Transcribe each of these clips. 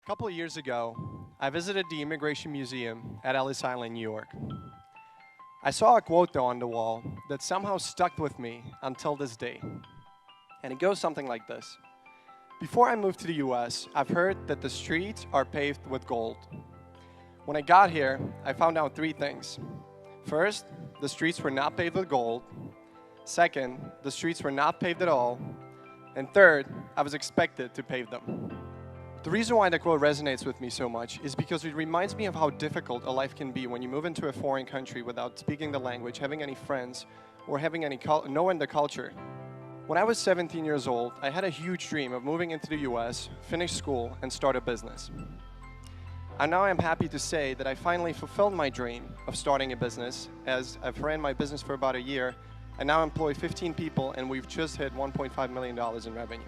A couple of years ago, I visited the Immigration Museum at Ellis Island, New York. I saw a quote there on the wall that somehow stuck with me until this day. And it goes something like this. Before I moved to the US, I've heard that the streets are paved with gold. When I got here, I found out three things. First, the streets were not paved with gold. Second, the streets were not paved at all. And third, I was expected to pave them. The reason why the quote resonates with me so much is because it reminds me of how difficult a life can be when you move into a foreign country without speaking the language, having any friends, or having knowing the culture. When I was 17 years old, I had a huge dream of moving into the US, finish school, and start a business. And now I'm happy to say that I finally fulfilled my dream of starting a business, as I've ran my business for about a year, and now employ 15 people, and we've just hit $1.5 million in revenue.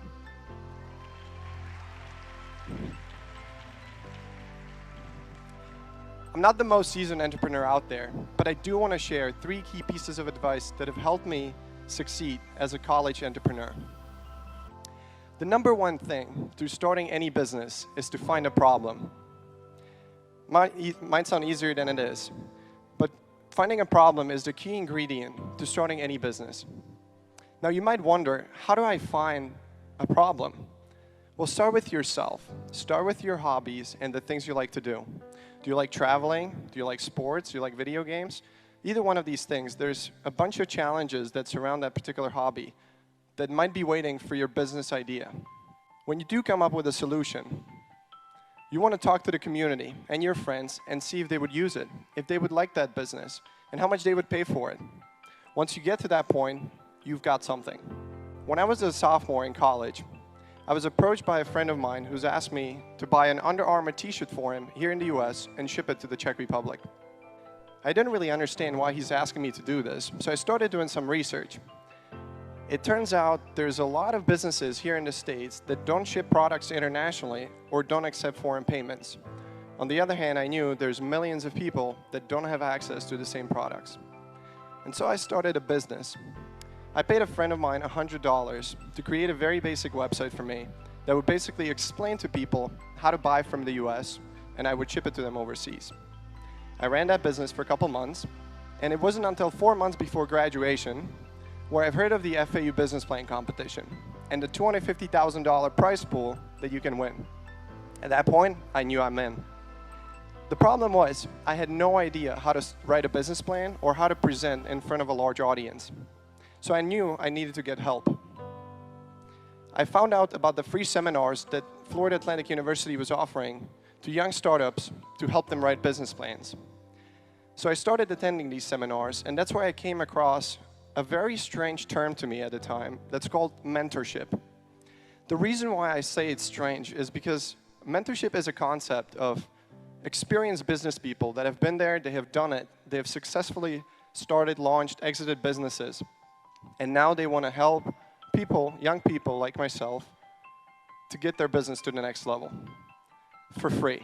I'm not the most seasoned entrepreneur out there, but I do want to share three key pieces of advice that have helped me succeed as a college entrepreneur. The number one thing to starting any business is to find a problem. Might sound easier than it is, but finding a problem is the key ingredient to starting any business. Now you might wonder, how do I find a problem? Well, start with yourself. Start with your hobbies and the things you like to do. Do you like traveling? Do you like sports? Do you like video games? Either one of these things, there's a bunch of challenges that surround that particular hobby that might be waiting for your business idea. When you do come up with a solution, you want to talk to the community and your friends and see if they would use it, if they would like that business, and how much they would pay for it. Once you get to that point, you've got something. When I was a sophomore in college, I was approached by a friend of mine who's asked me to buy an Under Armour t-shirt for him here in the US and ship it to the Czech Republic. I didn't really understand why he's asking me to do this, so I started doing some research. It turns out there's a lot of businesses here in the States that don't ship products internationally or don't accept foreign payments. On the other hand, I knew there's millions of people that don't have access to the same products. And so I started a business. I paid a friend of mine $100 to create a very basic website for me that would basically explain to people how to buy from the US, and I would ship it to them overseas. I ran that business for a couple months, and it wasn't until 4 months before graduation where I've heard of the FAU business plan competition and the $250,000 prize pool that you can win. At that point, I knew I'm in. The problem was, I had no idea how to write a business plan or how to present in front of a large audience. So I knew I needed to get help. I found out about the free seminars that Florida Atlantic University was offering to young startups to help them write business plans. So I started attending these seminars, and that's where I came across a very strange term to me at the time that's called mentorship. The reason why I say it's strange is because mentorship is a concept of experienced business people that have been there, they have done it, they have successfully started, launched, exited businesses. And now they want to help people, young people like myself, to get their business to the next level for free.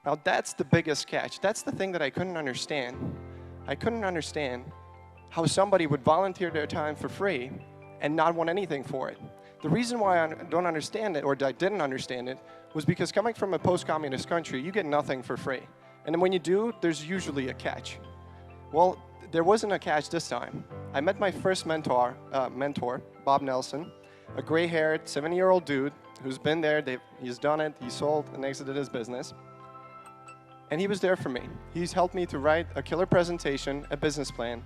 Now that's the biggest catch. That's the thing that I couldn't understand. I couldn't understand how somebody would volunteer their time for free and not want anything for it. The reason why I don't understand it, or I didn't understand it, was because coming from a post-communist country, you get nothing for free. And then when you do, there's usually a catch. Well, there wasn't a catch this time. I met my first mentor, Bob Nelson, a gray-haired, 70-year-old dude who's been there, he's done it, he sold and exited his business. And he was there for me. He's helped me to write a killer presentation, a business plan,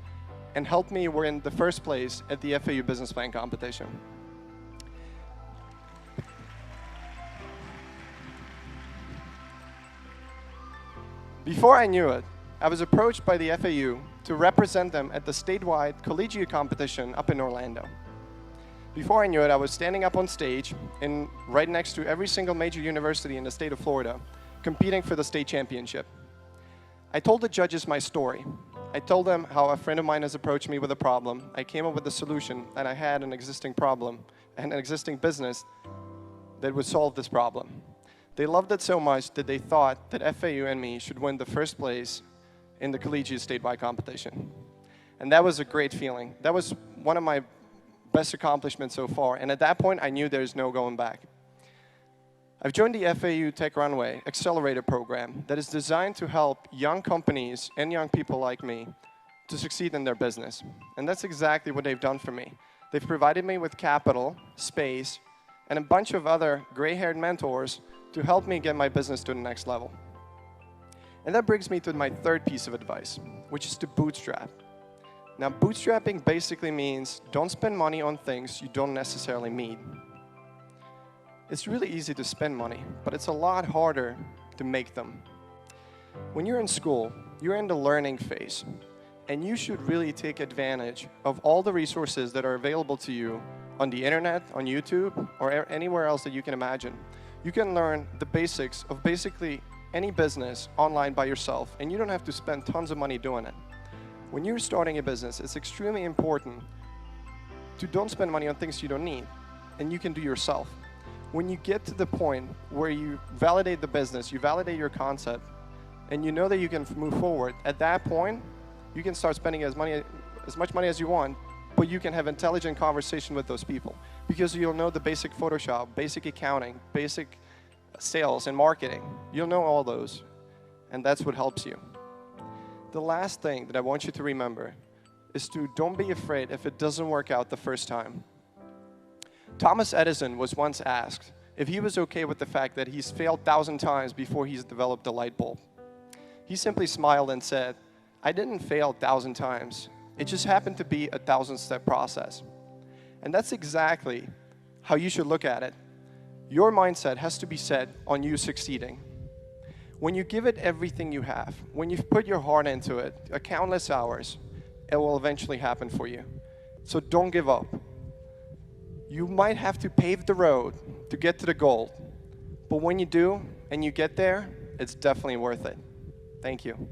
and helped me win the first place at the FAU business plan competition. Before I knew it, I was approached by the FAU to represent them at the statewide collegiate competition up in Orlando. Before I knew it, I was standing up on stage right next to every single major university in the state of Florida, competing for the state championship. I told the judges my story. I told them how a friend of mine has approached me with a problem. I came up with a solution, and I had an existing problem and an existing business that would solve this problem. They loved it so much that they thought that FAU and me should win the first place in the collegiate statewide competition. And that was a great feeling. That was one of my best accomplishments so far. And at that point, I knew there's no going back. I've joined the FAU Tech Runway Accelerator program that is designed to help young companies and young people like me to succeed in their business. And that's exactly what they've done for me. They've provided me with capital, space, and a bunch of other gray-haired mentors to help me get my business to the next level. And that brings me to my third piece of advice, which is to bootstrap. Now, bootstrapping basically means don't spend money on things you don't necessarily need. It's really easy to spend money, but it's a lot harder to make them. When you're in school, you're in the learning phase, and you should really take advantage of all the resources that are available to you on the internet, on YouTube, or anywhere else that you can imagine. You can learn the basics of basically any business online by yourself, and you don't have to spend tons of money doing it. When you're starting a business, it's extremely important to don't spend money on things you don't need, and you can do yourself. When you get to the point where you validate the business, you validate your concept, and you know that you can move forward, at that point, you can start spending as much money as you want, but you can have intelligent conversation with those people because you'll know the basic Photoshop, basic accounting, basic sales and marketing. You'll know all those, and that's what helps you. The last thing that I want you to remember is to don't be afraid if it doesn't work out the first time. Thomas Edison was once asked if he was okay with the fact that he's failed 1,000 times before he's developed a light bulb. He simply smiled and said, "I didn't fail 1,000 times. It just happened to be a 1,000-step process." And that's exactly how you should look at it. Your mindset has to be set on you succeeding. When you give it everything you have, when you've put your heart into it, countless hours, it will eventually happen for you. So don't give up. You might have to pave the road to get to the goal, but when you do and you get there, it's definitely worth it. Thank you.